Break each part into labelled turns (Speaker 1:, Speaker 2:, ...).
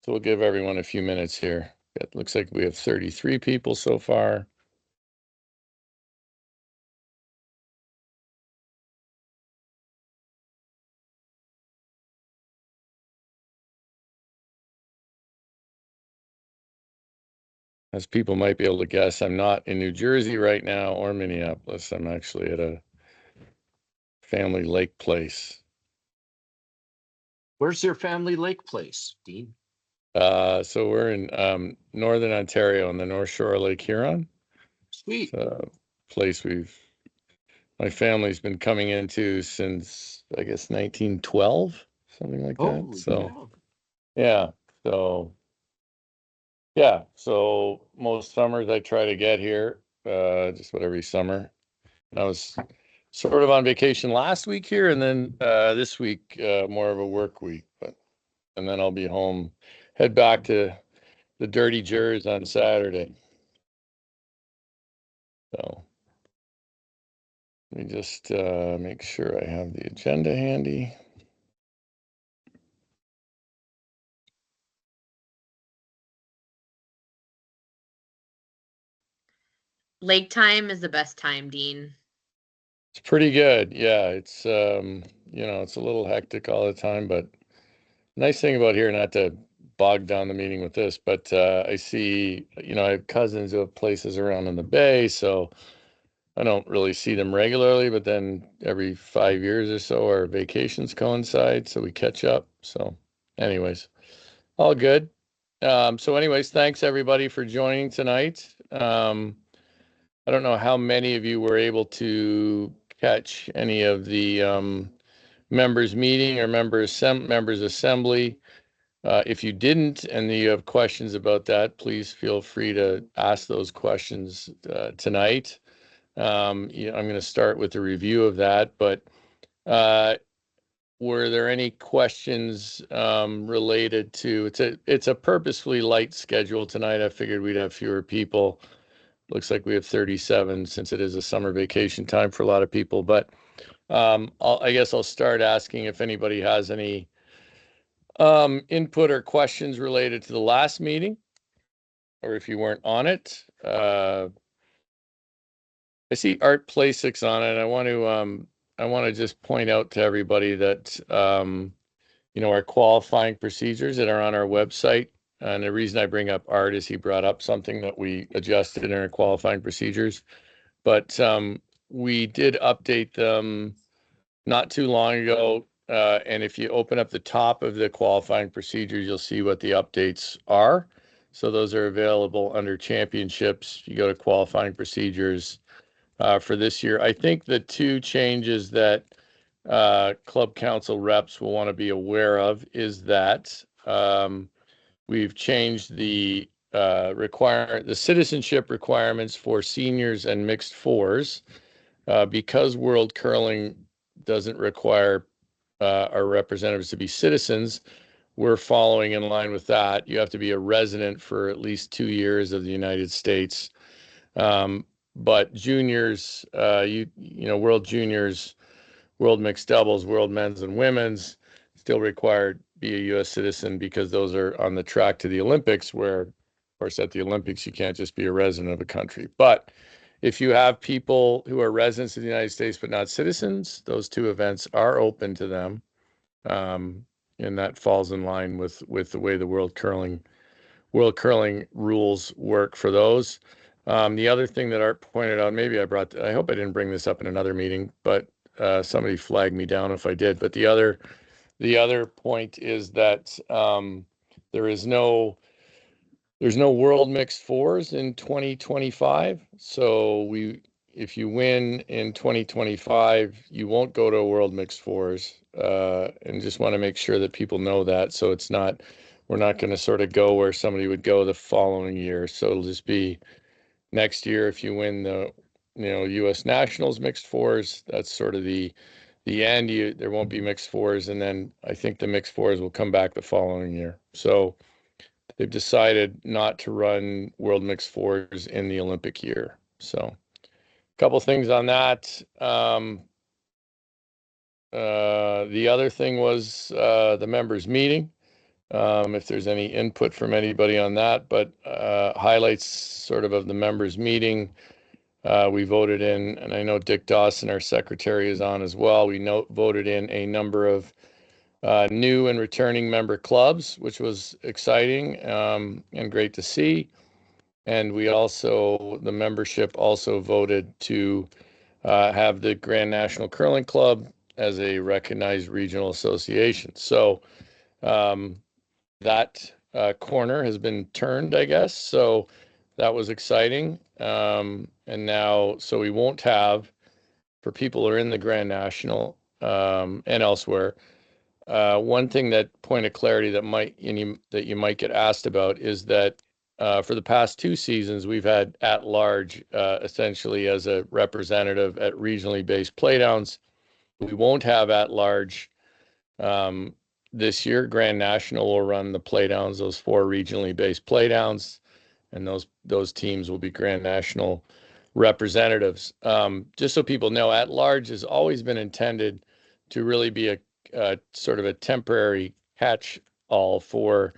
Speaker 1: So we'll give everyone a few minutes here. It looks like we have 33 people so far. As people might be able to guess, I'm not in New Jersey right now or Minneapolis. I'm actually at a family lake place.
Speaker 2: Where's your family lake place, Dean?
Speaker 1: So we're in Northern Ontario on the North Shore of Lake Huron.
Speaker 2: Sweet.
Speaker 1: It's a place my family's been coming into since, I guess, 1912, something like that. So, yeah. So most summers I try to get here, just about every summer. I was sort of on vacation last week here, and then this week more of a work week. And then I'll be home, head back to the dirty Jers on Saturday. So let me just make sure I have the agenda handy.
Speaker 3: Lake time is the best time, Dean.
Speaker 1: It's pretty good. Yeah, it's it's a little hectic all the time, but nice thing about here, not to bog down the meeting with this, but I see, I have cousins who have places around in the Bay, so I don't really see them regularly, but then every 5 years or so our vacations coincide, so we catch up. So anyways, all good. So anyways, thanks everybody for joining tonight. I don't know how many of you were able to catch any of the members meeting or members assembly. If you didn't and you have questions about that, please feel free to ask those questions tonight. I'm going to start with a review of that, but were there any questions related to it's a purposefully light schedule tonight? I figured we'd have fewer people. Looks like we have 37 since it is a summer vacation time for a lot of people, but I guess I'll start asking if anybody has any input or questions related to the last meeting, or if you weren't on it. I see Art Plasix on it. I want to just point out to everybody that our qualifying procedures that are on our website. And the reason I bring up Art is he brought up something that we adjusted in our qualifying procedures. But we did update them not too long ago. And if you open up the top of the qualifying procedures, you'll see what the updates are. So those are available under championships. You go to qualifying procedures for this year. I think the two changes that club council reps will want to be aware of is that we've changed the citizenship requirements for seniors and mixed fours because World Curling doesn't require our representatives to be citizens. We're following in line with that. You have to be a resident for at least 2 years of the United States. But juniors, World Juniors, World Mixed Doubles, World Men's and Women's still required be a U.S. citizen because those are on the track to the Olympics, where, of course, at the Olympics, you can't just be a resident of a country. But if you have people who are residents of the United States but not citizens, those two events are open to them. And that falls in line with the way the World Curling rules work for those. The other thing that Art pointed out, I hope I didn't bring this up in another meeting, but somebody flagged me down if I did. But the other point is that there's no World Mixed Fours in 2025. So if you win in 2025, you won't go to a World Mixed Fours. And just want to make sure that people know that. So we're not going to sort of go where somebody would go the following year. So it'll just be next year if you win the U.S. Nationals Mixed Fours. That's sort of the end. There won't be Mixed Fours, and then I think the Mixed Fours will come back the following year. So they've decided not to run World Mixed Fours in the Olympic year. So a couple things on that. The other thing was the members meeting. if there's any input from anybody on that, but highlights sort of the members' meeting. We voted in, and I know Dick Dawson, our secretary, is on as well. We voted in a number of new and returning member clubs, which was exciting and great to see. And the membership also voted to have the Grand National Curling Club as a recognized regional association. So that corner has been turned, I guess. So that was exciting. And now, so we won't have, for people who are in the Grand National and elsewhere, one thing that point of clarity that you might get asked about is that for the past 2 seasons, we've had at large essentially as a representative at regionally based playdowns. We won't have at large this year. Grand National will run the playdowns, those 4 regionally based playdowns, and those teams will be Grand National representatives. Just so people know, at large has always been intended to really be a sort of a temporary catch-all for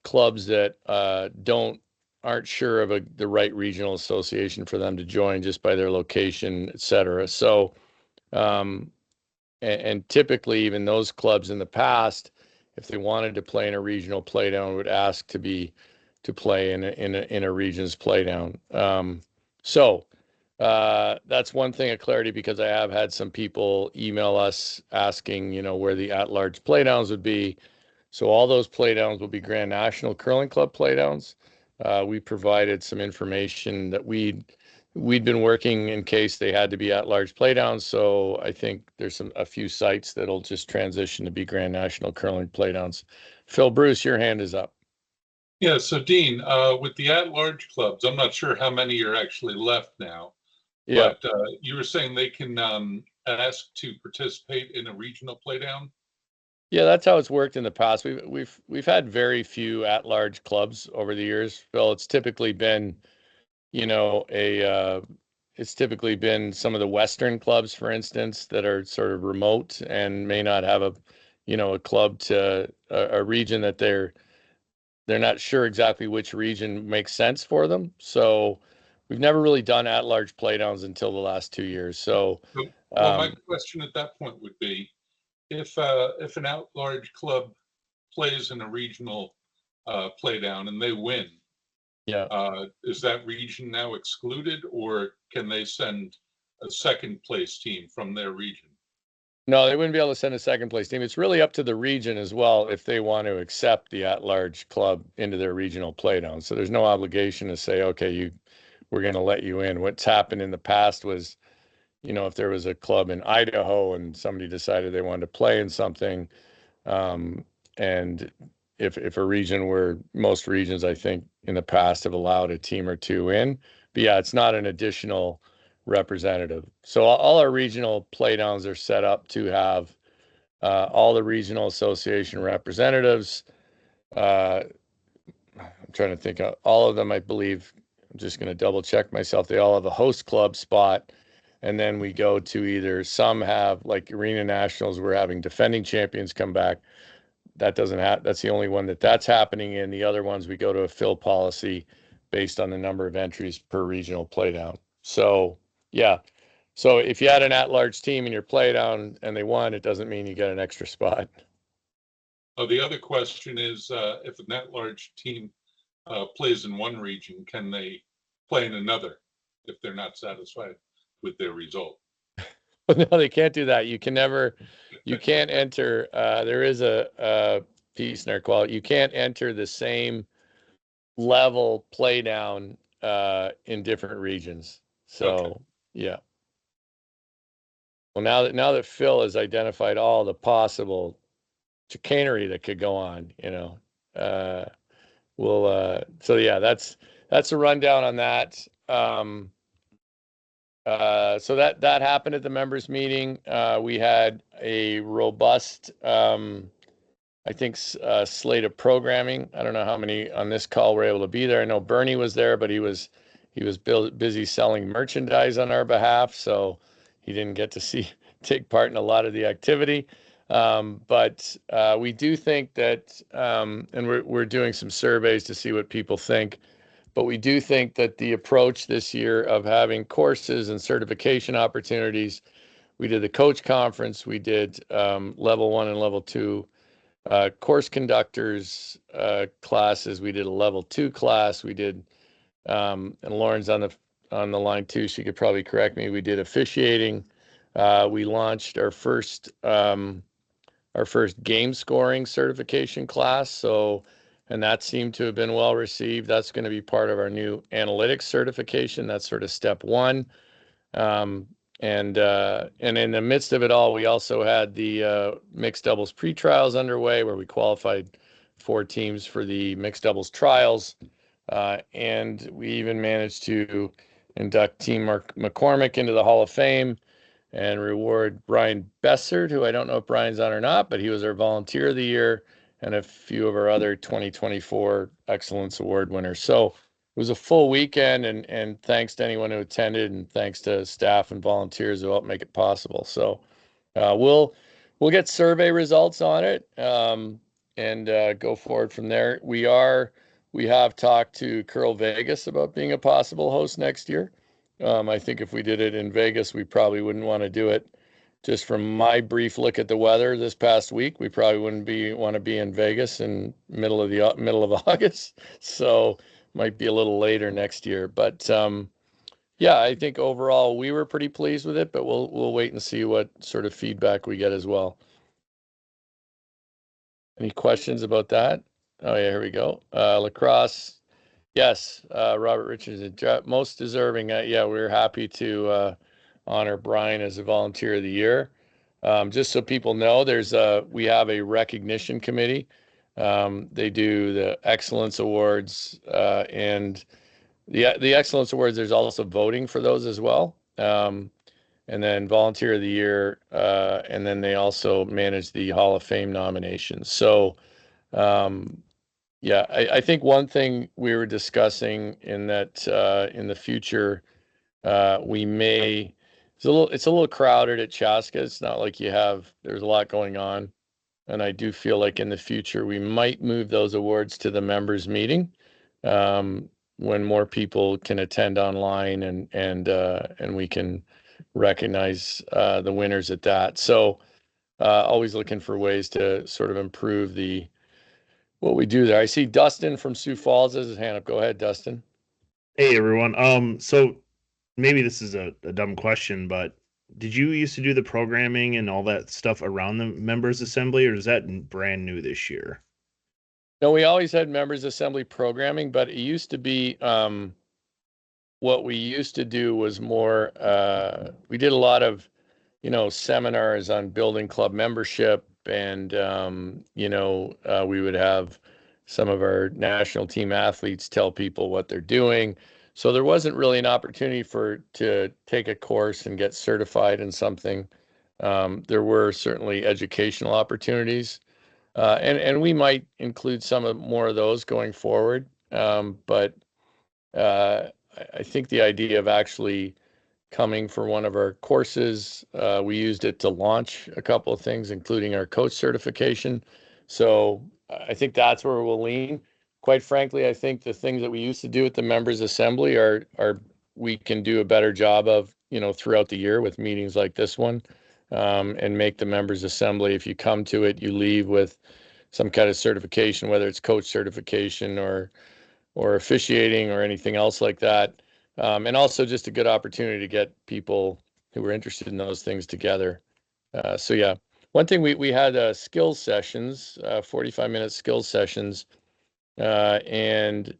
Speaker 1: clubs that aren't sure of the right regional association for them to join just by their location, et cetera. So, and typically even those clubs in the past, if they wanted to play in a regional playdown, would ask to play in a regions playdown. So that's one thing of clarity, because I have had some people email us asking, where the at-large playdowns would be. So all those playdowns will be Grand National Curling Club playdowns. We provided some information that we'd been working in case they had to be at-large playdowns. So I think there's a few sites that'll just transition to be Grand National Curling playdowns. Phil Bruce, your hand is up.
Speaker 4: Yeah, so Dean, with the at-large clubs, I'm not sure how many are actually left now,
Speaker 1: Yeah.
Speaker 4: but you were saying they can ask to participate in a regional playdown?
Speaker 1: Yeah, that's how it's worked in the past. We've had very few at-large clubs over the years, Phil. It's typically been, it's typically been some of the Western clubs, for instance, that are sort of remote and may not have a club to a region that they're not sure exactly which region makes sense for them. So we've never really done at-large playdowns until the last 2 years. So,
Speaker 4: Well, my question at that point would be, if an at-large club plays in a regional playdown and they win,
Speaker 1: yeah.
Speaker 4: Is that region now excluded, or can they send a second place team from their region?
Speaker 1: No, they wouldn't be able to send a second place team. It's really up to the region as well if they want to accept the at-large club into their regional playdown. So there's no obligation to say, okay, we're going to let you in. What's happened in the past was, if there was a club in Idaho and somebody decided they wanted to play in something, and if a region where most regions, I think, in the past have allowed a team or two in, but yeah, it's not an additional representative. So all our regional playdowns are set up to have all the regional association representatives. I'm trying to think of all of them. I believe, I'm just going to double check myself. They all have a host club spot. And then we go to either some have, like Arena Nationals, we're having defending champions come back. That's the only one that's happening in. The other ones, we go to a fill policy based on the number of entries per regional playdown. So, yeah. So if you had an at-large team in your playdown and they won, it doesn't mean you get an extra spot.
Speaker 4: Oh, the other question is, if an at-large team plays in one region, can they play in another if they're not satisfied with their result?
Speaker 1: No, they can't do that. You can't enter. There is a piece in our quality. You can't enter the same level play down in different regions. So,
Speaker 4: Okay.
Speaker 1: yeah. Well, now that Phil has identified all the possible chicanery that could go on, so yeah, that's a rundown on that. So that happened at the members meeting. We had a robust, I think, slate of programming. I don't know how many on this call were able to be there. I know Bernie was there, but he was busy selling merchandise on our behalf, so he didn't get to take part in a lot of the activity. But we do think that, and we're doing some surveys to see what people think. But we do think that the approach this year of having courses and certification opportunities, we did the coach conference, we did level 1 and level 2 course conductors classes, we did a level 2 class, we did, and Lauren's on the line too. She could probably correct me. We did officiating. We launched our first game scoring certification class. So, and that seemed to have been well received. That's going to be part of our new analytics certification. That's sort of step one. Um, and in the midst of it all, we also had the mixed doubles pre-trials underway, where we qualified 4 teams for the mixed doubles trials. And we even managed to induct Team McCormick into the Hall of Fame and reward Brian Bessard, who I don't know if Brian's on or not, but he was our Volunteer of the Year, and a few of our other 2024 Excellence Award winners. So it was a full weekend, and thanks to anyone who attended, and thanks to staff and volunteers who helped make it possible. So we'll get survey results on it, and go forward from there. We have talked to Curl Vegas about being a possible host next year. I think if we did it in Vegas, we probably wouldn't want to do it. Just from my brief look at the weather this past week, we probably wouldn't want to be in Vegas in middle of August. So might be a little later next year. But yeah, I think overall we were pretty pleased with it. But we'll wait and see what sort of feedback we get as well. Any questions about that? Oh yeah, here we go. Lacrosse. Yes, Robert Richardson, most deserving. Yeah, we're happy to honor Brian as a Volunteer of the Year. Just so people know, we have a recognition committee. They do the Excellence Awards, and the Excellence Awards. There's also voting for those as well. And then Volunteer of the Year, and then they also manage the Hall of Fame nominations. So. Yeah, I think one thing we were discussing in that in the future, it's a little crowded at Chaska. It's not like there's a lot going on. And I do feel like in the future we might move those awards to the members meeting, when more people can attend online, and we can recognize the winners at that. So always looking for ways to sort of improve what we do there. I see Dustin from Sioux Falls has his hand up. Go ahead, Dustin.
Speaker 5: Hey everyone. So maybe this is a dumb question, but did you used to do the programming and all that stuff around the members assembly, or is that brand new this year?
Speaker 1: No, we always had members assembly programming, but it used to be what we used to do was more we did a lot of seminars on building club membership, and we would have some of our national team athletes tell people what they're doing. So there wasn't really an opportunity to take a course and get certified in something. There were certainly educational opportunities, and we might include more of those going forward. But I think the idea of actually coming for one of our courses, we used it to launch a couple of things, including our coach certification. So I think that's where we'll lean. Quite frankly, I think the things that we used to do at the members assembly are we can do a better job of, throughout the year with meetings like this one, and make the members assembly. If you come to it, you leave with some kind of certification, whether it's coach certification or officiating or anything else like that. And also just a good opportunity to get people who were interested in those things together. So yeah, one thing we had skills sessions, 45-minute skills sessions, and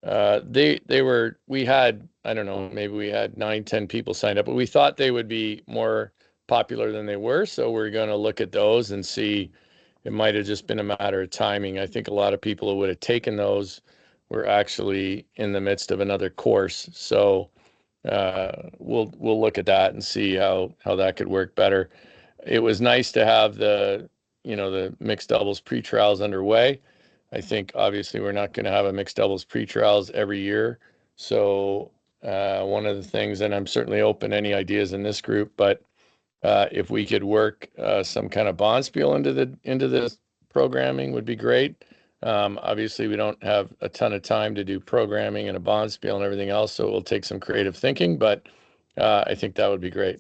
Speaker 1: we had, I don't know, maybe we had 9-10 people signed up, but we thought they would be more popular than they were. So we're going to look at those and see. It might have just been a matter of timing. I think a lot of people who would have taken those were actually in the midst of another course. So we'll look at that and see how that could work better. It was nice to have the mixed doubles pre-trials underway. I think obviously we're not going to have a mixed doubles pre-trials every year. So one of the things, and I'm certainly open to any ideas in this group, but if we could work some kind of bonspiel into the programming would be great. Obviously, we don't have a ton of time to do programming and a bonspiel and everything else, so it will take some creative thinking, but I think that would be great.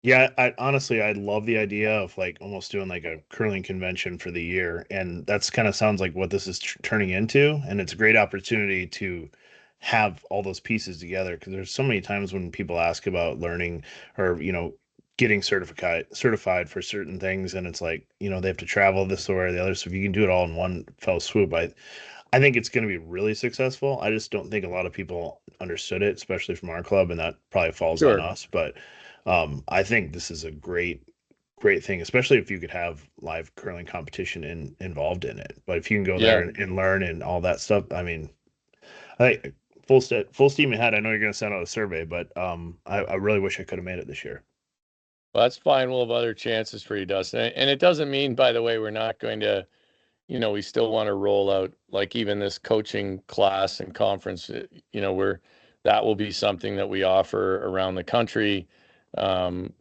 Speaker 5: Yeah, I honestly I love the idea of like almost doing like a curling convention for the year, and that's kind of sounds like what this is turning into, and it's a great opportunity to have all those pieces together because there's so many times when people ask about learning or getting certified for certain things, and it's like they have to travel this way or the other. So if you can do it all in one fell swoop, I think it's going to be really successful. I just don't think a lot of people understood it, especially from our club, and that probably falls on
Speaker 1: Sure.
Speaker 5: us. But I think this is a great thing, especially if you could have live curling competition involved in it. But if you can go there
Speaker 1: Yeah.
Speaker 5: and learn and all that stuff, I mean, I think full steam ahead. I know you're going to send out a survey, but I really wish I could have made it this year.
Speaker 1: Well, that's fine. We'll have other chances for you, Dustin. And it doesn't mean, by the way, we're not going to, we still want to roll out like even this coaching class and conference, that will be something that we offer around the country.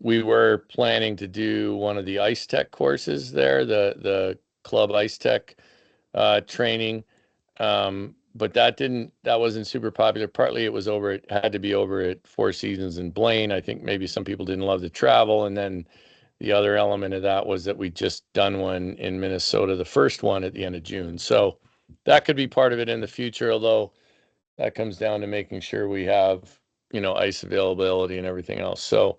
Speaker 1: We were planning to do one of the ice tech courses there, the club ice tech training. But that wasn't super popular. Partly it had to be over at Four Seasons in Blaine. I think maybe some people didn't love the travel. And then the other element of that was that we just done one in Minnesota, the first one at the end of June. So that could be part of it in the future, although that comes down to making sure we have, ice availability and everything else. So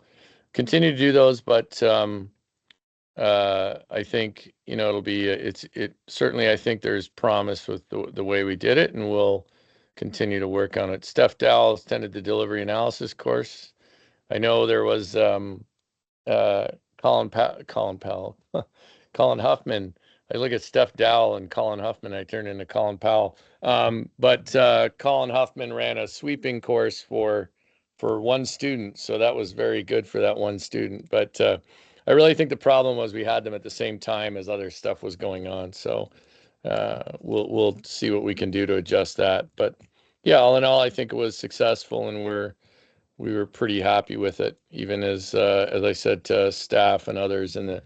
Speaker 1: continue to do those, but I think, it'll be, it certainly, I think there's promise with the way we did it, and we'll continue to work on it. Steph Dowell attended the delivery analysis course. I know there was uh, Colin Powell, Colin Huffman. I look at Steph Dowell and Colin Huffman, I turn into Colin Powell. But Colin Huffman ran a sweeping course for one student, so that was very good for that one student. But I really think the problem was we had them at the same time as other stuff was going on. So we'll see what we can do to adjust that. But yeah, all in all, I think it was successful, and we were pretty happy with it. Even as I said to staff and others in the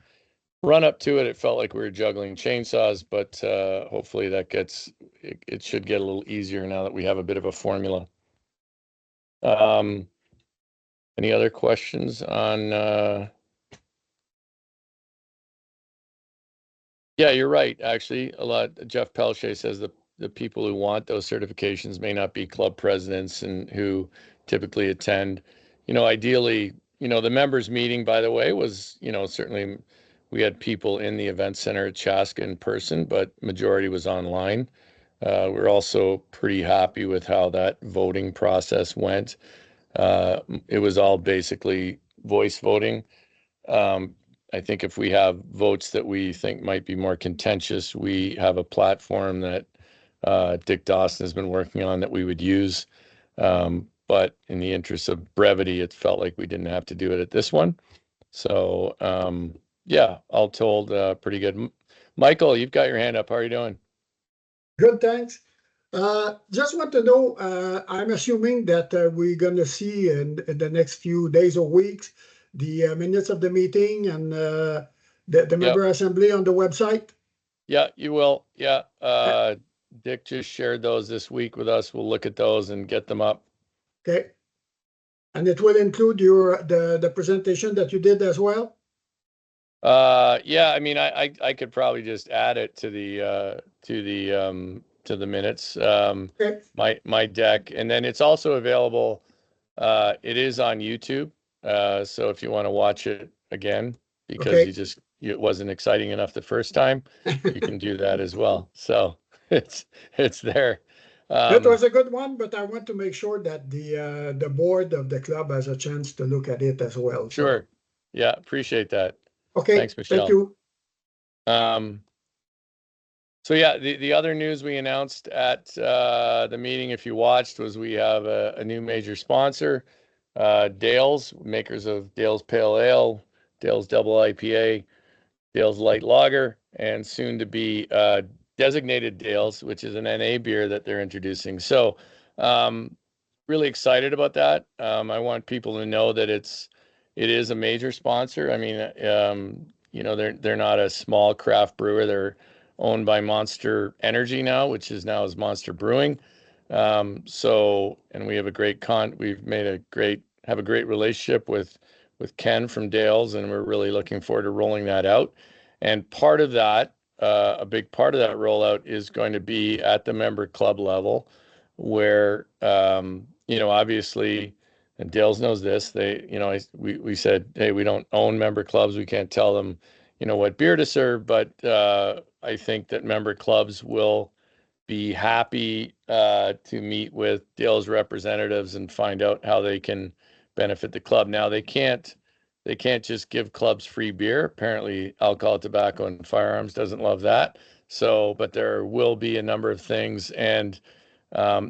Speaker 1: run up to it, it felt like we were juggling chainsaws. But hopefully it should get a little easier now that we have a bit of a formula. Any other questions on? Yeah, you're right. Actually, a lot. Jeff Pelche says the people who want those certifications may not be club presidents and who typically attend. Ideally, the members meeting, by the way, was, certainly we had people in the event center at Chaska in person, but majority was online. We're also pretty happy with how that voting process went. It was all basically voice voting. Um, I think if we have votes that we think might be more contentious, we have a platform that Dick Dawson has been working on that we would use. But in the interest of brevity, it felt like we didn't have to do it at this one. So yeah, all told, pretty good. Michael, you've got your hand up. How are you doing?
Speaker 6: Good, thanks. Just want to know, I'm assuming that we're going to see in the next few days or weeks the minutes of the meeting and the member assembly on the website.
Speaker 1: Yeah, you will. Yeah. Dick just shared those this week with us. We'll look at those and get them up.
Speaker 6: Okay. And it will include the presentation that you did as well?
Speaker 1: Yeah, I mean, I could probably just add it to the minutes,
Speaker 6: Okay.
Speaker 1: my deck, and then it's also available. It is on YouTube, so if you want to watch it again because
Speaker 6: Okay.
Speaker 1: it wasn't exciting enough the first time, you can do that as well. So it's there.
Speaker 6: That was a good one, but I want to make sure that the board of the club has a chance to look at it as well. So,
Speaker 1: Sure. Yeah, appreciate that.
Speaker 6: okay.
Speaker 1: Thanks, Michelle.
Speaker 6: Thank you.
Speaker 1: So yeah, the other news we announced at the meeting, if you watched, was we have a new major sponsor, Dale's, makers of Dale's Pale Ale, Dale's Double IPA, Dale's Light Lager, and soon to be designated Dale's, which is an NA beer that they're introducing. So really excited about that. I want people to know that it's it is a major sponsor. I mean, you know, they're not a small craft brewer. They're owned by Monster Energy now, which is now is Monster Brewing. So, and we have a great we've made have a great relationship with Ken from Dales, and we're really looking forward to rolling that out. And part of that, a big part of that rollout is going to be at the member club level, where you know, obviously, and Dales knows this. They, you know, we said, hey, we don't own member clubs. We can't tell them, you know, what beer to serve. But I think that member clubs will be happy to meet with Dale's representatives and find out how they can benefit the club. Now they can't just give clubs free beer. Apparently, alcohol, tobacco, and firearms doesn't love that. So, but there will be a number of things, and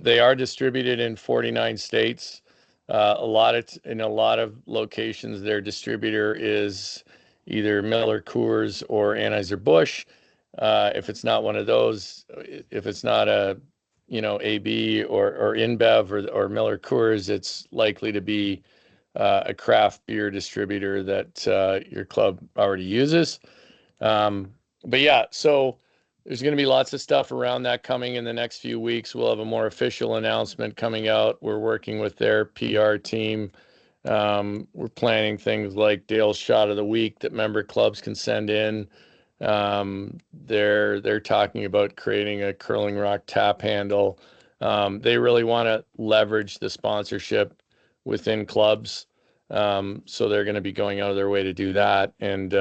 Speaker 1: they are distributed in 49 states. In a lot of locations, their distributor is either Miller Coors or Anheuser-Busch. If it's not one of those, if it's not a, you know, AB or InBev or Miller Coors, it's likely to be a craft beer distributor that your club already uses. But yeah, so there's going to be lots of stuff around that coming in the next few weeks. We'll have a more official announcement coming out. We're working with their PR team. We're planning things like Dale's Shot of the Week that member clubs can send in. They're talking about creating a Curling Rock tap handle. They really want to leverage the sponsorship within clubs. So they're going to be going out of their way to do that. And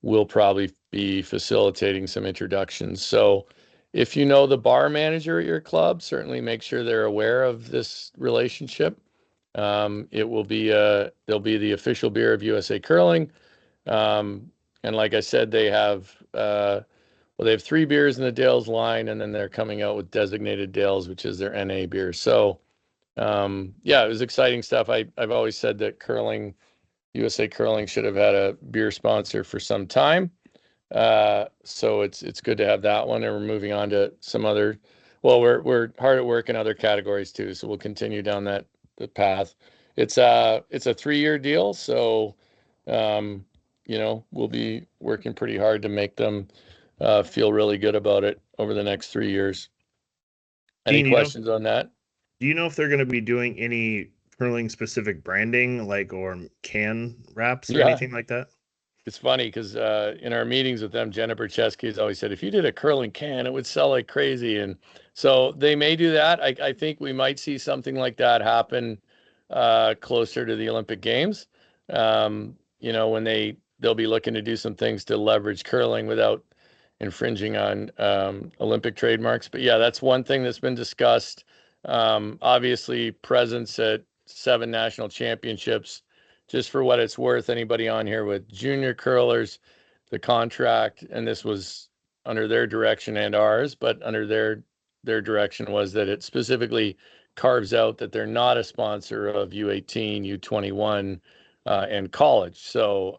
Speaker 1: we'll probably be facilitating some introductions. So if you know the bar manager at your club, certainly make sure they're aware of this relationship. It will be they'll be the official beer of USA Curling. And like I said, they have they have 3 beers in the Dales line, and then they're coming out with Designated Dales, which is their NA beer. So yeah, it was exciting stuff. I've always said that USA Curling should have had a beer sponsor for some time. So it's good to have that one, and we're moving on to some other. Well, we're hard at work in other categories too, so we'll continue down the path. It's a 3-year deal, so you know, we'll be working pretty hard to make them feel really good about it over the next 3 years. Any
Speaker 5: Dean,
Speaker 1: questions on that?
Speaker 5: do you know if they're going to be doing any curling specific branding, like, or can wraps or
Speaker 1: Yeah.
Speaker 5: anything like that?
Speaker 1: It's funny because in our meetings with them, Jennifer Chesky has always said, if you did a curling can, it would sell like crazy. And so they may do that. I think we might see something like that happen closer to the Olympic Games. You know, when they'll be looking to do some things to leverage curling without infringing on Olympic trademarks. But yeah, that's one thing that's been discussed. Obviously, presence at 7 national championships. Just for what it's worth, anybody on here with junior curlers, the contract, and this was under their direction and ours, but under their direction was that it specifically carves out that they're not a sponsor of U18, U21, and college. So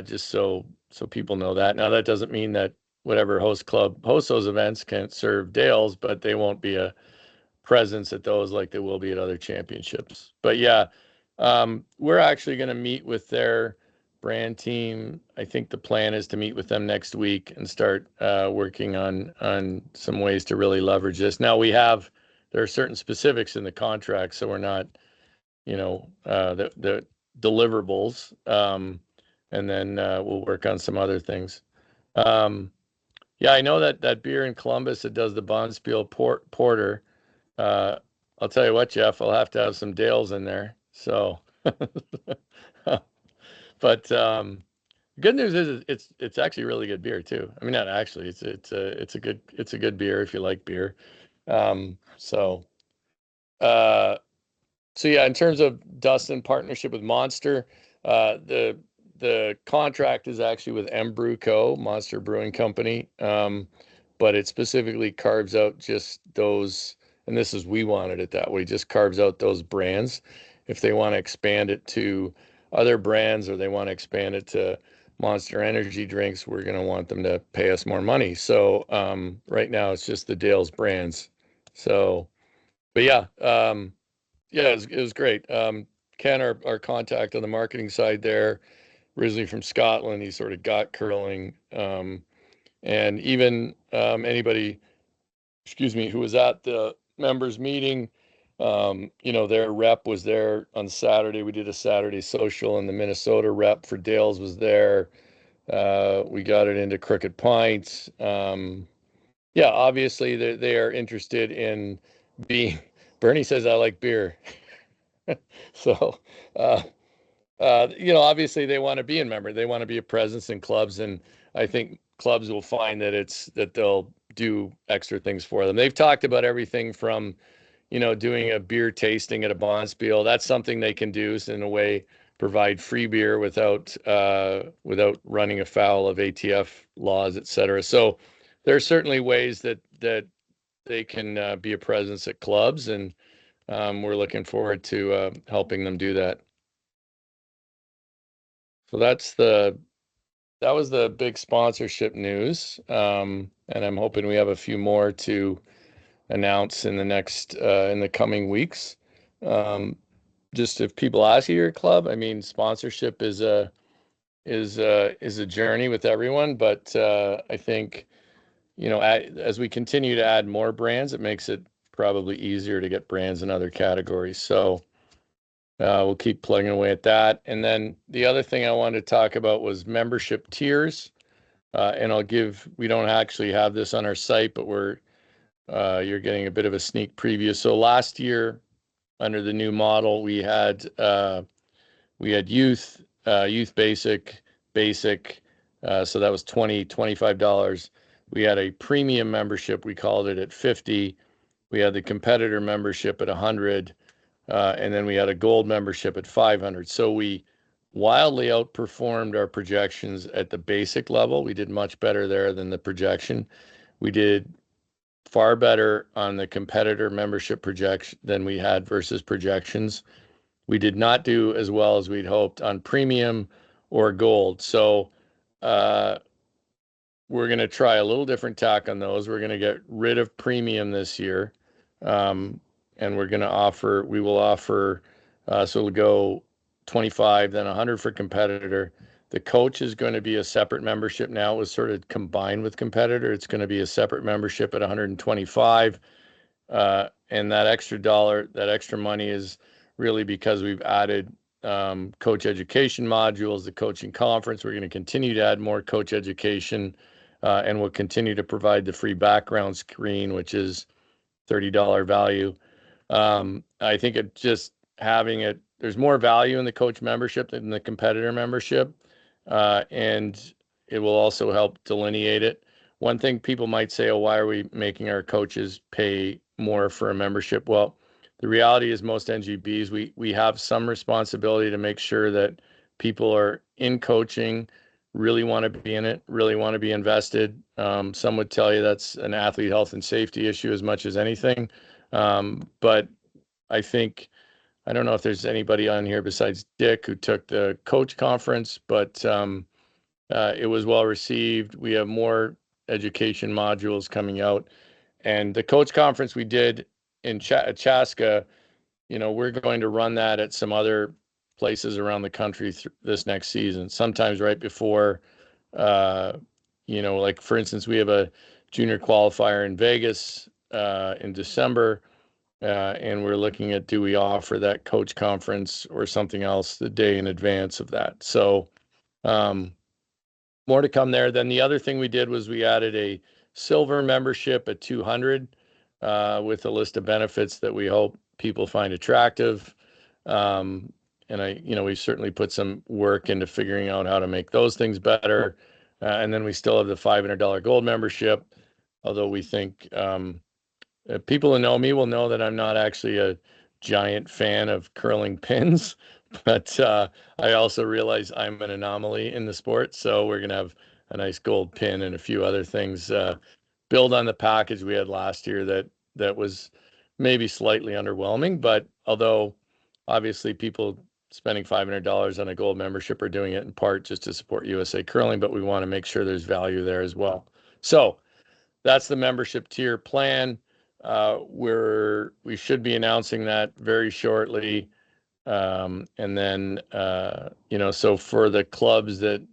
Speaker 1: just so people know that. Now that doesn't mean that whatever host club hosts those events can't serve Dales, but they won't be a presence at those like they will be at other championships. But yeah, we're actually going to meet with their brand team. I think the plan is to meet with them next week and start working on some ways to really leverage this. Now there are certain specifics in the contract, so we're not, you know, the deliverables, and then we'll work on some other things. Yeah, I know that beer in Columbus that does the Bonspiel Porter. I'll tell you what, Jeff, I'll have to have some Dales in there. So, but good news is it's actually really good beer too. I mean, not actually, it's a good beer if you like beer. So yeah, in terms of Dustin partnership with Monster, the contract is actually with M Brew Co., Monster Brewing Company, but it specifically carves out just those, and this is, we wanted it that way, just carves out those brands. If they want to expand it to other brands or they want to expand it to Monster Energy drinks, we're going to want them to pay us more money. So right now it's just the Dale's brands. So, but yeah, yeah, it was great. Ken, our contact on the marketing side there, originally from Scotland, he sort of got curling. And even anybody, excuse me, who was at the members meeting, their rep was there on Saturday. We did a Saturday social, and the Minnesota rep for Dales was there. We got it into Crooked Pints. Yeah, obviously they are interested in being. Bernie says I like beer, so obviously they want to be a member. They want to be a presence in clubs, and I think clubs will find that they'll do extra things for them. They've talked about everything from, doing a beer tasting at a bonspiel. That's something they can do, so in a way provide free beer without running afoul of ATF laws, et cetera. So there are certainly ways that they can be a presence at clubs, and we're looking forward to helping them do that. So that was the big sponsorship news, and I'm hoping we have a few more to announce in the coming weeks. Just if people ask you your club, I mean, sponsorship is a journey with everyone, but I think as we continue to add more brands, it makes it probably easier to get brands in other categories. So we'll keep plugging away at that. And then the other thing I wanted to talk about was membership tiers. And we don't actually have this on our site, but you're getting a bit of a sneak preview. So last year, under the new model, we had youth, youth basic, basic. So that was $25. We had a premium membership. We called it at 50. We had the competitor membership at 100. And then we had a gold membership at 500. So we wildly outperformed our projections at the basic level. We did much better there than the projection. We did far better on the competitor membership projection than we had versus projections. We did not do as well as we'd hoped on premium or gold. So we're going to try a little different tack on those. We're going to get rid of premium this year. And we will offer, so we'll go 25, then 100 for competitor. The coach is going to be a separate membership now. It was sort of combined with competitor. It's going to be a separate membership at 125. And that extra money is really because we've added coach education modules, the coaching conference. We're going to continue to add more coach education, and we'll continue to provide the free background screen, which is $30 value. I think there's more value in the coach membership than the competitor membership, and it will also help delineate it. One thing people might say, oh, why are we making our coaches pay more for a membership? Well, the reality is most NGBs, we have some responsibility to make sure that people are in coaching, really want to be in it, really want to be invested. Some would tell you that's an athlete health and safety issue as much as anything. But I don't know if there's anybody on here besides Dick who took the coach conference, but it was well received. We have more education modules coming out, and the coach conference we did in Chaska, we're going to run that at some other places around the country this next season, sometimes right before, like for instance, we have a junior qualifier in Vegas in December, and we're looking at, do we offer that coach conference or something else the day in advance of that? So more to come there. Then the other thing we did was we added a silver membership at 200 with a list of benefits that we hope people find attractive. And we've certainly put some work into figuring out how to make those things better. And then we still have the $500 gold membership, although we think people who know me will know that I'm not actually a giant fan of curling pins, but I also realize I'm an anomaly in the sport. So we're going to have a nice gold pin and a few other things build on the package we had last year that was maybe slightly underwhelming. But although obviously people spending $500 on a gold membership are doing it in part just to support USA Curling, but we want to make sure there's value there as well. So that's the membership tier plan. We should be announcing that very shortly. And then, so for the clubs that,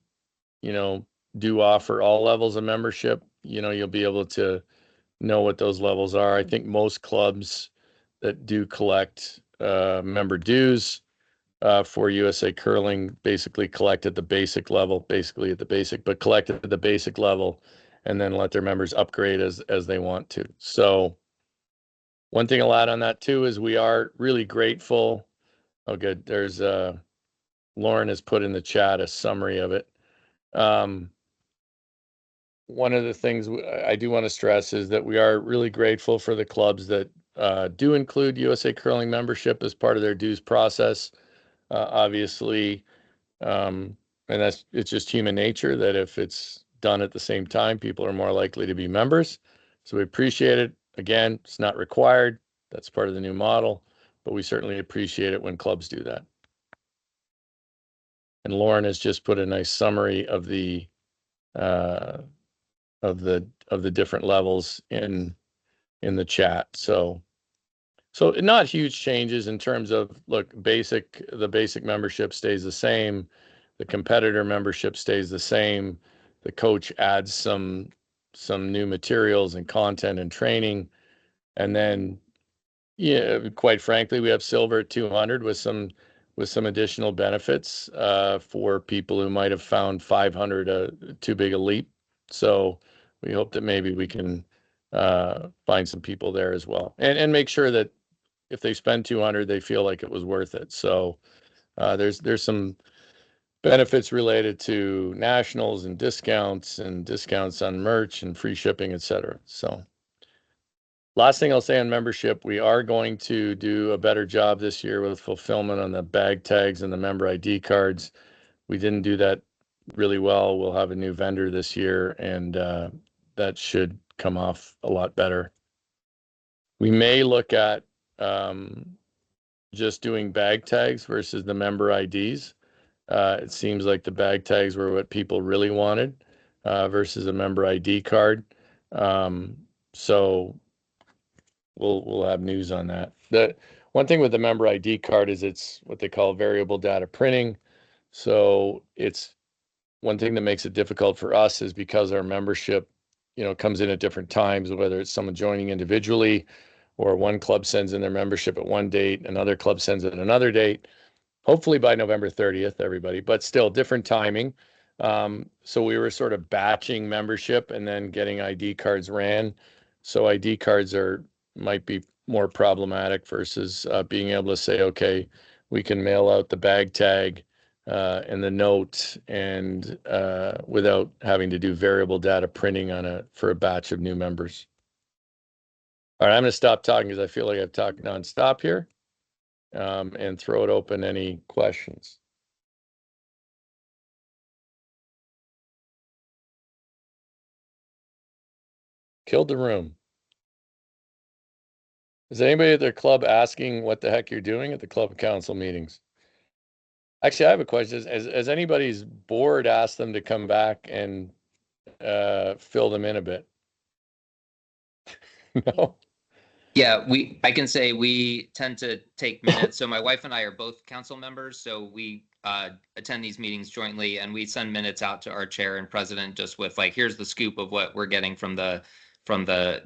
Speaker 1: do offer all levels of membership, you'll be able to know what those levels are. I think most clubs that do collect member dues for USA Curling basically collect at the basic level, but collect at the basic level and then let their members upgrade as they want to. So one thing I'll add on that too is we are really grateful. Oh, good. There's Lauren has put in the chat a summary of it. One of the things I do want to stress is that we are really grateful for the clubs that do include USA Curling membership as part of their dues process. Obviously, and it's just human nature that if it's done at the same time, people are more likely to be members. So we appreciate it. Again, it's not required. That's part of the new model, but we certainly appreciate it when clubs do that. And Lauren has just put a nice summary of the different levels in the chat. So not huge changes in terms of, look, the basic membership stays the same. The competitor membership stays the same. The coach adds some new materials and content and training. And then, yeah, quite frankly, we have silver at 200 with some additional benefits for people who might have found 500 too big a leap. So we hope that maybe we can find some people there as well, and make sure that if they spend 200, they feel like it was worth it. So there's some benefits related to nationals and discounts on merch and free shipping, etc. So last thing I'll say on membership, we are going to do a better job this year with fulfillment on the bag tags and the member ID cards. We didn't do that really well. We'll have a new vendor this year, and that should come off a lot better. We may look at just doing bag tags versus the member IDs. It seems like the bag tags were what people really wanted versus a member ID card. So we'll have news on that. The one thing with the member ID card is it's what they call variable data printing. So it's one thing that makes it difficult for us is because our membership, comes in at different times, whether it's someone joining individually or one club sends in their membership at one date, another club sends it at another date. Hopefully by November 30th, everybody, but still different timing. So we were sort of batching membership and then getting ID cards ran. So ID cards might be more problematic versus being able to say, okay, we can mail out the bag tag and the note and without having to do variable data printing for a batch of new members. All right, I'm going to stop talking because I feel like I've talked nonstop here. And throw it open. Any questions? Killed the room. Is anybody at their club asking what the heck you're doing at the club council meetings? Actually, I have a question. Has anybody's board asked them to come back and fill them in a bit? No?
Speaker 7: Yeah, I can say we tend to take minutes. So my wife and I are both council members, so we attend these meetings jointly, and we send minutes out to our chair and president just with like, here's the scoop of what we're getting from the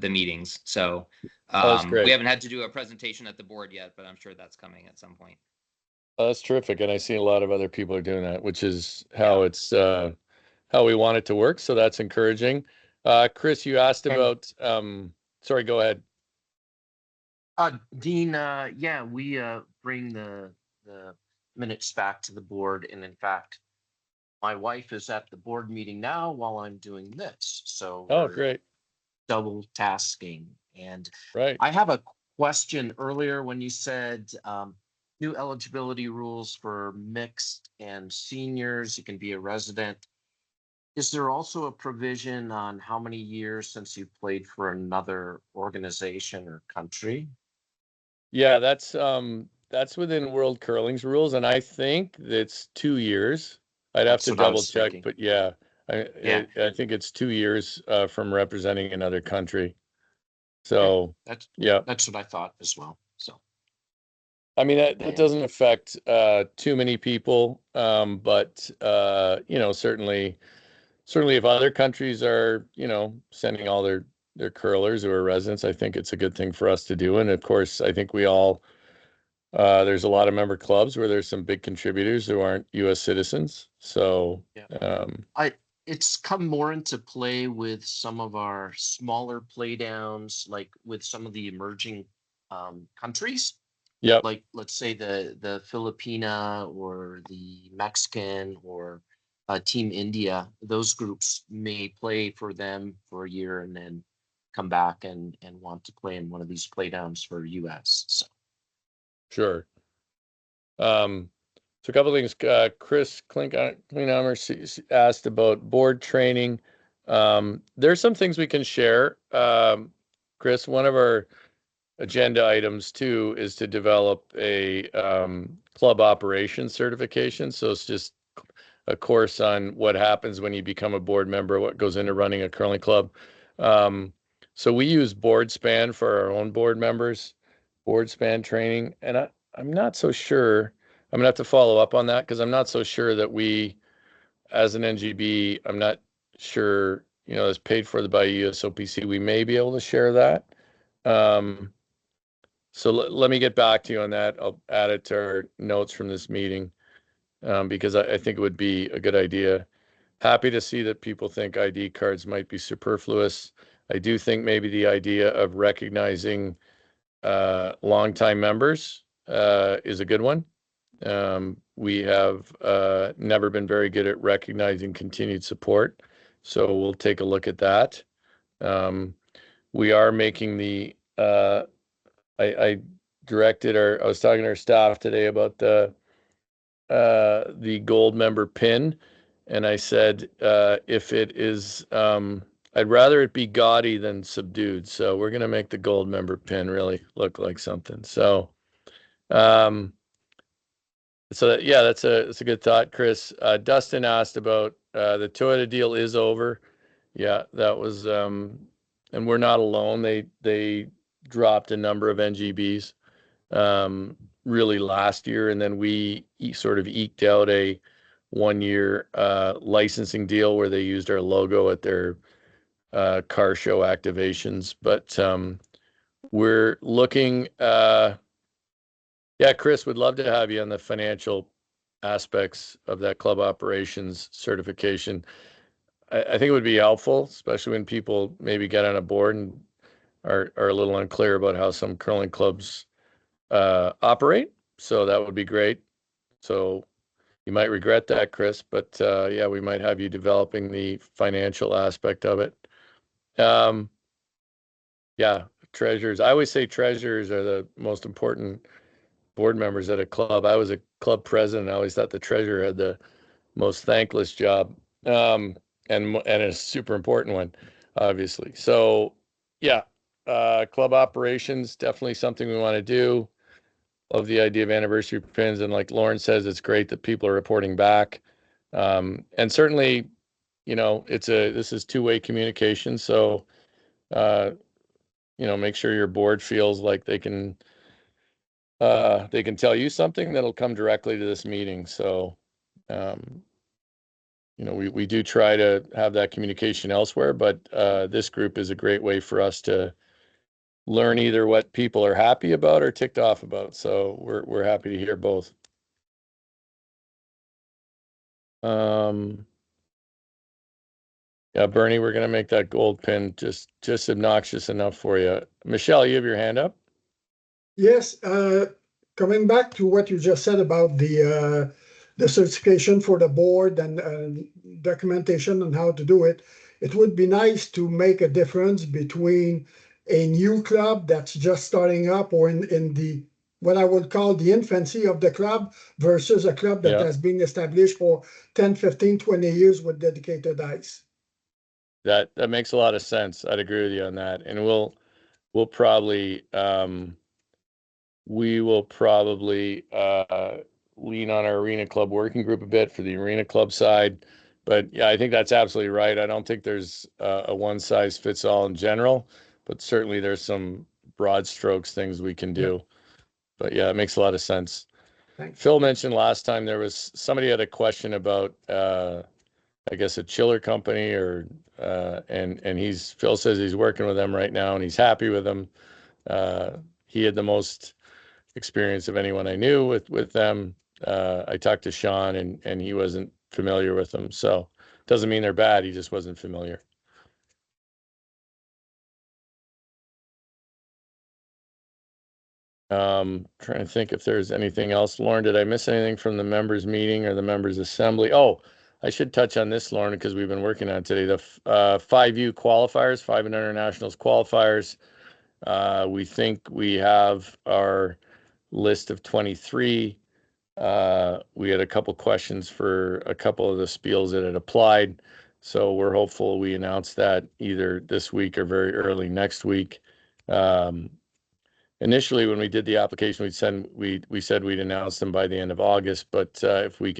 Speaker 7: meetings. So we haven't had to do a presentation at the board yet, but I'm sure that's coming at some point.
Speaker 1: That's terrific, and I see a lot of other people are doing that, which is how it's how we want it to work. So that's encouraging. Chris, you asked about. Sorry, go ahead.
Speaker 2: Dean, yeah, we bring the minutes back to the board, and in fact, my wife is at the board meeting now while I'm doing this. So
Speaker 1: oh, great,
Speaker 2: double tasking. And
Speaker 1: right.
Speaker 2: I have a question earlier when you said new eligibility rules for mixed and seniors. You can be a resident. Is there also a provision on how many years since you played for another organization or country?
Speaker 1: Yeah, that's within World Curling's rules, and I think it's 2 years. I'd have to double check, but yeah, I think it's 2 years from representing another country. So
Speaker 2: that's
Speaker 1: yeah,
Speaker 2: that's what I thought as well. So
Speaker 1: I mean, that doesn't affect too many people, but you know, certainly if other countries are, you know, sending all their curlers who are residents, I think it's a good thing for us to do. And of course, I think we all there's a lot of member clubs where there's some big contributors who aren't U.S. citizens. So
Speaker 2: Yeah. It's come more into play with some of our smaller play downs, like with some of the emerging countries.
Speaker 1: yep,
Speaker 2: Like let's say the Filipina or the Mexican or Team India, those groups may play for them for a year and then come back and want to play in one of these play downs for US. So
Speaker 1: sure. So a couple of things. Chris Klingheimer asked about board training. There's some things we can share. Chris, one of our agenda items too is to develop a club operations certification. So it's just a course on what happens when you become a board member, what goes into running a curling club. So we use board span for our own board members, board span training, and I'm not so sure. I'm gonna have to follow up on that because I'm not so sure that we, as an NGB, I'm not sure, you know, it's paid for by USOPC. We may be able to share that. So let me get back to you on that. I'll add it to our notes from this meeting because I think it would be a good idea. Happy to see that people think ID cards might be superfluous. I do think maybe the idea of recognizing longtime members is a good one. We have never been very good at recognizing continued support, so we'll take a look at that. We are making the I directed I was talking to our staff today about the gold member pin, and I said if it is, I'd rather it be gaudy than subdued. So we're gonna make the gold member pin really look like something. So, um, yeah, that's a good thought, Chris. Dustin asked about the Toyota deal is over. Yeah, that was, and we're not alone. They dropped a number of NGBs really last year, and then we sort of eked out a 1 year licensing deal where they used our logo at their car show activations. But we're looking. Yeah, Chris, would love to have you on the financial aspects of that club operations certification. I think it would be helpful, especially when people maybe get on a board and are a little unclear about how some curling clubs operate. So that would be great. So you might regret that, Chris, but yeah, we might have you developing the financial aspect of it. Yeah, treasurers. I always say treasurers are the most important board members at a club. I was a club president. I always thought the treasurer had the most thankless job, and a super important one, obviously. So yeah, club operations definitely something we want to do. Love the idea of anniversary pins, and like Lauren says, it's great that people are reporting back. And certainly, you know, this is two-way communication. So, uh, you know, make sure your board feels like they can tell you something that'll come directly to this meeting. So, um, you know, we do try to have that communication elsewhere, but this group is a great way for us to learn either what people are happy about or ticked off about. So we're happy to hear both. Yeah, Bernie, we're gonna make that gold pin just obnoxious enough for you. Michelle, you have your hand up?
Speaker 6: Yes, coming back to what you just said about the certification for the board and documentation on how to do it, it would be nice to make a difference between a new club that's just starting up or in the what I would call the infancy of the club versus a club that
Speaker 1: Yeah.
Speaker 6: has been established for 10, 15, 20 years with dedicated eyes.
Speaker 1: That makes a lot of sense. I'd agree with you on that. And we'll probably we will probably lean on our arena club working group a bit for the arena club side. But yeah, I think that's absolutely right. I don't think there's a one size fits all in general, but certainly there's some broad strokes things we can do. But yeah, it makes a lot of sense.
Speaker 6: Thanks.
Speaker 1: Phil mentioned last time there was somebody had a question about I guess a chiller company or and Phil says he's working with them right now and he's happy with them. He had the most experience of anyone I knew with them. I talked to Sean and he wasn't familiar with them. So doesn't mean they're bad. He just wasn't familiar. Trying to think if there's anything else. Lauren, did I miss anything from the members meeting or the members assembly? Oh, I should touch on this, Lauren, because we've been working on it today. The 5U qualifiers, 5 and under nationals qualifiers. We think we have our list of 23. We had a couple questions for a couple of the spiels that had applied. So we're hopeful we announce that either this week or very early next week. Initially, when we did the application, we said we'd announce them by the end of August, but if we'd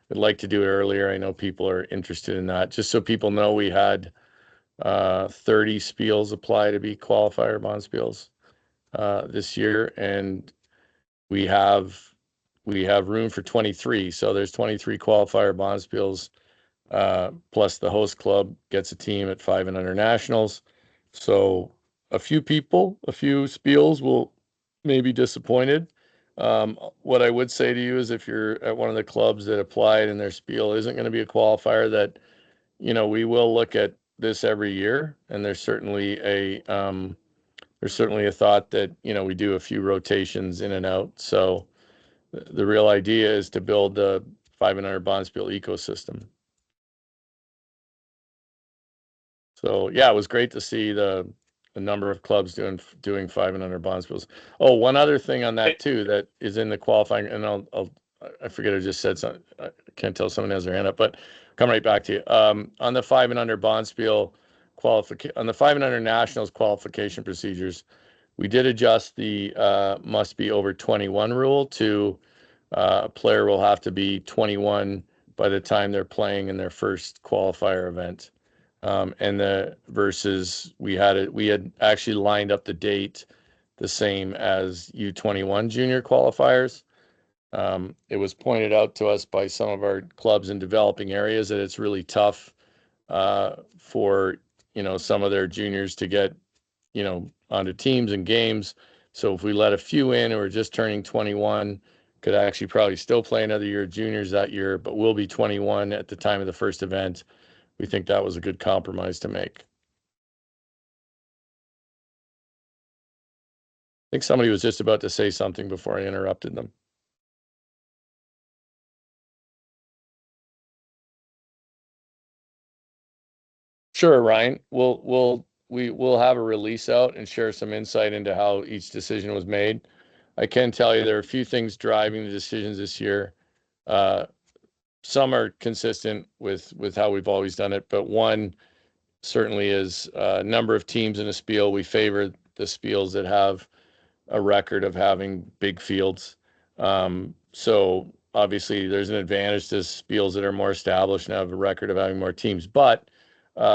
Speaker 1: like to do it earlier. I know people are interested in that. Just so people know, we had 30 spiels apply to be qualifier bond spiels this year, and we have room for 23. So there's 23 qualifier bond spiels, plus the host club gets a team at 5 and under nationals. So a few spiels will maybe disappointed. What I would say to you is if you're at one of the clubs that applied and their spiel isn't going to be a qualifier, that, we will look at this every year. And there's certainly a thought that, we do a few rotations in and out. So the real idea is to build the 5 and under bond spiel ecosystem. So yeah, it was great to see the number of clubs doing 5 and under bond spiels. Oh, one other thing on that too that is in the qualifying, and I forget I just said something. I can't tell someone has their hand up, but come right back to you. On the 5 and under bond spiel on the 5 and under nationals qualification procedures, we did adjust the must be over 21 rule to a player will have to be 21 by the time they're playing in their first qualifier event. And versus we had actually lined up the date the same as U21 junior qualifiers. It was pointed out to us by some of our clubs in developing areas that it's really tough for some of their juniors to get onto teams and games. So if we let a few in who are just turning 21, could actually probably still play another year of juniors that year, but will be 21 at the time of the first event. We think that was a good compromise to make. I think somebody was just about to say something before I interrupted them. Sure, Ryan. We'll have a release out and share some insight into how each decision was made. I can tell you there are a few things driving the decisions this year. Some are consistent with how we've always done it, but one certainly is number of teams in a spiel. We favor the spiels that have a record of having big fields. So obviously there's an advantage to spiels that are more established and have a record of having more teams, but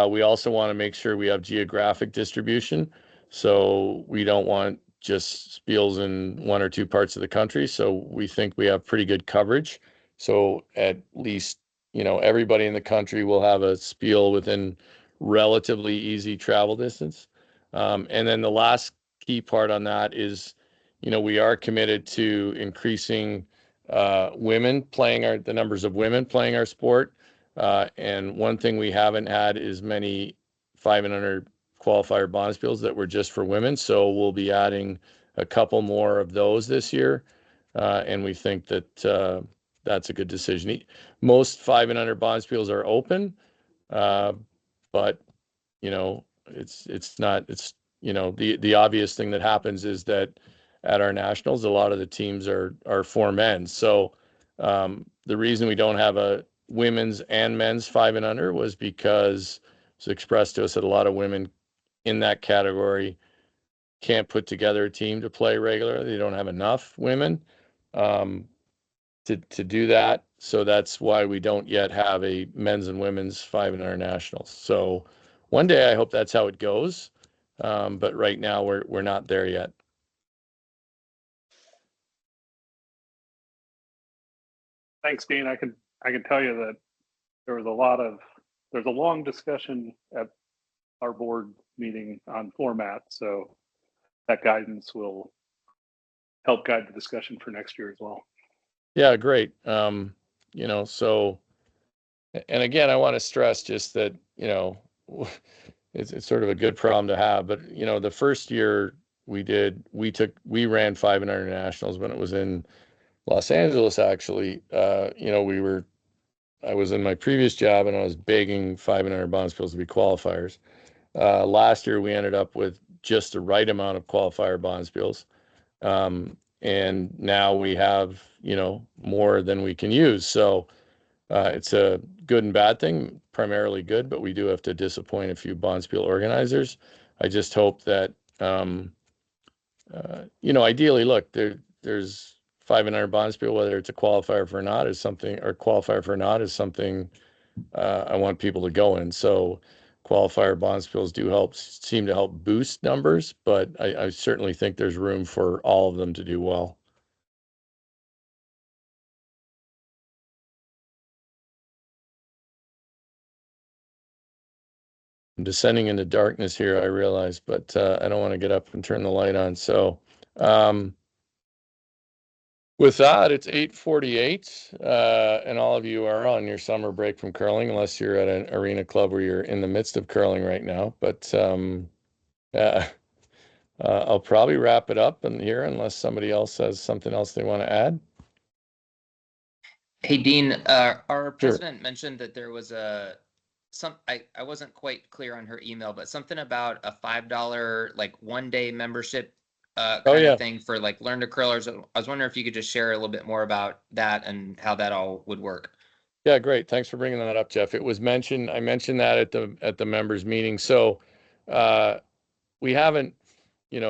Speaker 1: we also want to make sure we have geographic distribution. So we don't want just spiels in one or two parts of the country. So we think we have pretty good coverage. So at least, everybody in the country will have a spiel within relatively easy travel distance. And then the last key part on that is, we are committed to increasing the numbers of women playing our sport. And one thing we haven't had is many 5 and under qualifier bond spiels that were just for women. So we'll be adding a couple more of those this year. And we think that that's a good decision. Most 5 and under bond spiels are open, but the obvious thing that happens is that at our nationals, a lot of the teams are 4 men. So the reason we don't have a women's and men's 5 and under was because it's expressed to us that a lot of women in that category can't put together a team to play regularly. They don't have enough women to do that. So that's why we don't yet have a men's and women's 5 and under nationals. So one day I hope that's how it goes. But right now we're not there yet.
Speaker 8: Thanks, Dean. I can tell you that there's a long discussion at our board meeting on format. So that guidance will help guide the discussion for next year as well.
Speaker 1: Yeah, great. So, and again, I want to stress just that, it's sort of a good problem to have, but the first year we ran 5 internationals when it was in Los Angeles, actually. I was in my previous job and I was begging 500 bonspiels to be qualifiers. Last year we ended up with just the right amount of qualifier bonspiels. And now we have, more than we can use. So it's a good and bad thing, primarily good, but we do have to disappoint a few bonspiel organizers. I just hope that, ideally, look, there's 500 bonspiel, whether it's a qualifier for not is something, or qualifier for not is something I want people to go in. So qualifier bonspiels seem to help boost numbers, but I certainly think there's room for all of them to do well. I'm descending into darkness here, I realize, but I don't want to get up and turn the light on. So with that, it's 8:48, and all of you are on your summer break from curling, unless you're at an arena club where you're in the midst of curling right now. But I'll probably wrap it up in here unless somebody else has something else they want to add.
Speaker 7: Hey, Dean, our president mentioned that there was I wasn't quite clear on her email, but something about a $5 like 1-day membership kind of thing for like learn to curlers. I was wondering if you could just share a little bit more about that and how that all would work.
Speaker 1: Yeah, great. Thanks for bringing that up, Jeff. It was mentioned. I mentioned that at the members meeting. So we haven't,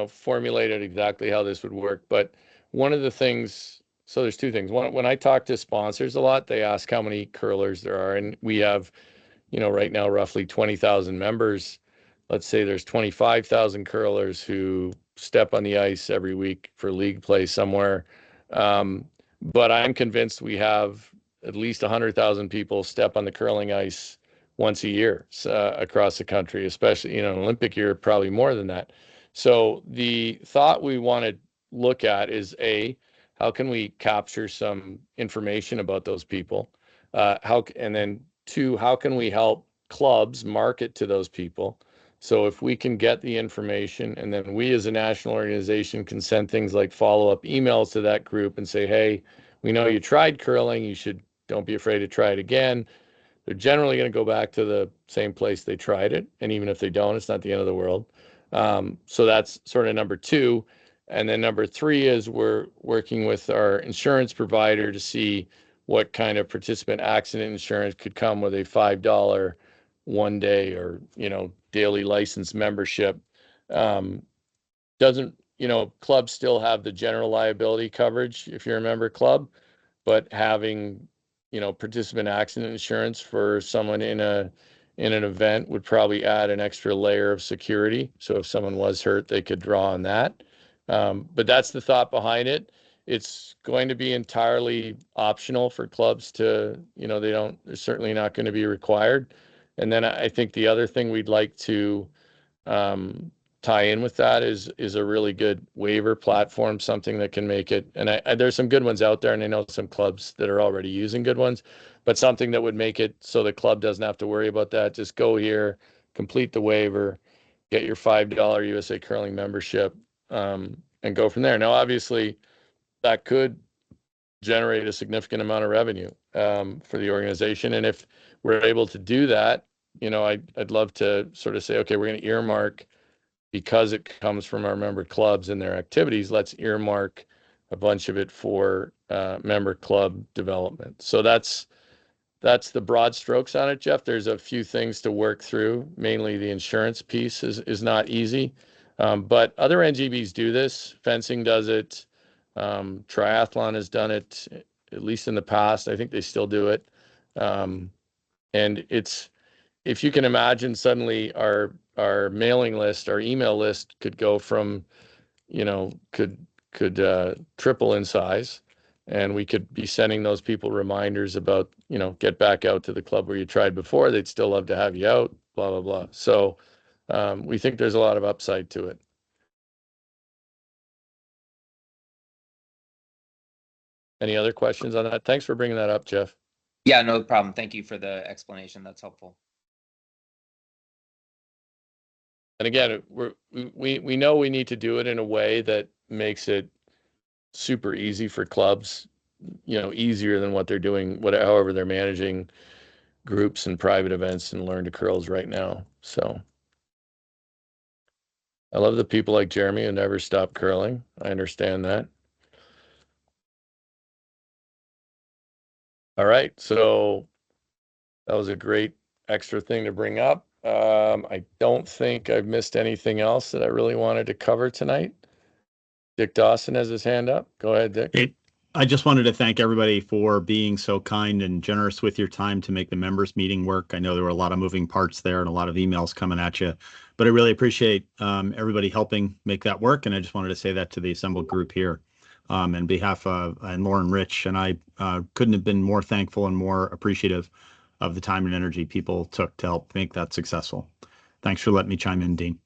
Speaker 1: formulated exactly how this would work, but one of the things. So there's two things. One, when I talk to sponsors a lot, they ask how many curlers there are, and we have, right now roughly 20,000 members. Let's say there's 25,000 curlers who step on the ice every week for league play somewhere. But I'm convinced we have at least 100,000 people step on the curling ice once a year across the country, especially, an Olympic year, probably more than that. So the thought we want to look at is how can we capture some information about those people? And then 2, how can we help clubs market to those people? So if we can get the information, and then we as a national organization can send things like follow-up emails to that group and say, hey, we know you tried curling. Don't be afraid to try it again. They're generally going to go back to the same place they tried it. And even if they don't, it's not the end of the world. So that's sort of number 2. And then number 3 is we're working with our insurance provider to see what kind of participant accident insurance could come with a $5 1-day or, daily license membership. Doesn't, clubs still have the general liability coverage if you're a member club, but having, participant accident insurance for someone in an event would probably add an extra layer of security. So if someone was hurt, they could draw on that. But that's the thought behind it. It's going to be entirely optional for clubs to, they're certainly not going to be required. And then I think the other thing we'd like to tie in with that is a really good waiver platform, something that can make it. And there's some good ones out there, and I know some clubs that are already using good ones, but something that would make it so the club doesn't have to worry about that. Just go here, complete the waiver, get your $5 USA Curling membership, and go from there. Now, obviously, that could generate a significant amount of revenue for the organization. And if we're able to do that, I'd love to sort of say, okay, we're going to earmark, because it comes from our member clubs and their activities, let's earmark a bunch of it for member club development. So that's the broad strokes on it, Jeff. There's a few things to work through. Mainly the insurance piece is not easy. But other NGBs do this. Fencing does it. Triathlon has done it, at least in the past. I think they still do it. And if you can imagine, suddenly our mailing list, our email list could go from, could triple in size. and we could be sending those people reminders about, get back out to the club where you tried before. They'd still love to have you out, blah, blah, blah. So we think there's a lot of upside to it. Any other questions on that? Thanks for bringing that up, Jeff.
Speaker 7: Yeah, no problem. Thank you for the explanation. That's helpful.
Speaker 1: And again, we know we need to do it in a way that makes it super easy for clubs, easier than what they're doing, however they're managing groups and private events and Learn to Curls right now. So I love the people like Jeremy who never stop curling. I understand that. All right, so that was a great extra thing to bring up. I don't think I've missed anything else that I really wanted to cover tonight. Dick Dawson has his hand up. Go ahead, Dick.
Speaker 9: Hey, I just wanted to thank everybody for being so kind and generous with your time to make the members meeting work. I know there were a lot of moving parts there and a lot of emails coming at you, but I really appreciate everybody helping make that work. And I just wanted to say that to the assembled group here on behalf of Lauren Rich. And I couldn't have been more thankful and more appreciative of the time and energy people took to help make that successful. Thanks for letting me chime in, Dean.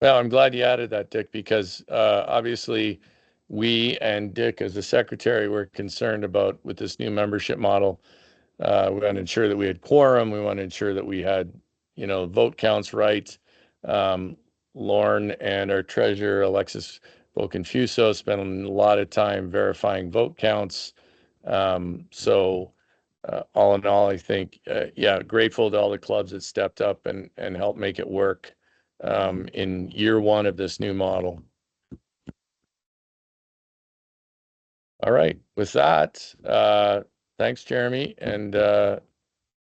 Speaker 1: Well, I'm glad you added that, Dick, because obviously we and Dick as the secretary were concerned about with this new membership model. We want to ensure that we had quorum. We want to ensure that we had, vote counts right. Lauren and our treasurer, Alexis Boconfuso, spent a lot of time verifying vote counts. So all in all, I think, grateful to all the clubs that stepped up and helped make it work in year one of this new model. All right, with that, thanks, Jeremy, and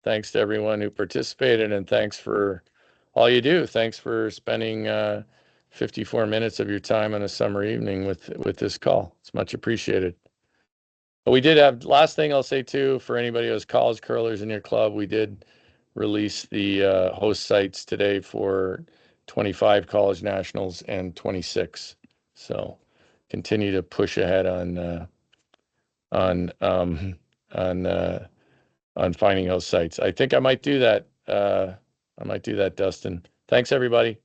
Speaker 1: thanks to everyone who participated, and thanks for all you do. Thanks for spending 54 minutes of your time on a summer evening with this call. It's much appreciated. But we did have, last thing I'll say too, for anybody who has college curlers in your club, we did release the host sites today for 25 college nationals and 26. So continue to push ahead on finding those sites. I think I might do that. Dustin. Thanks, everybody.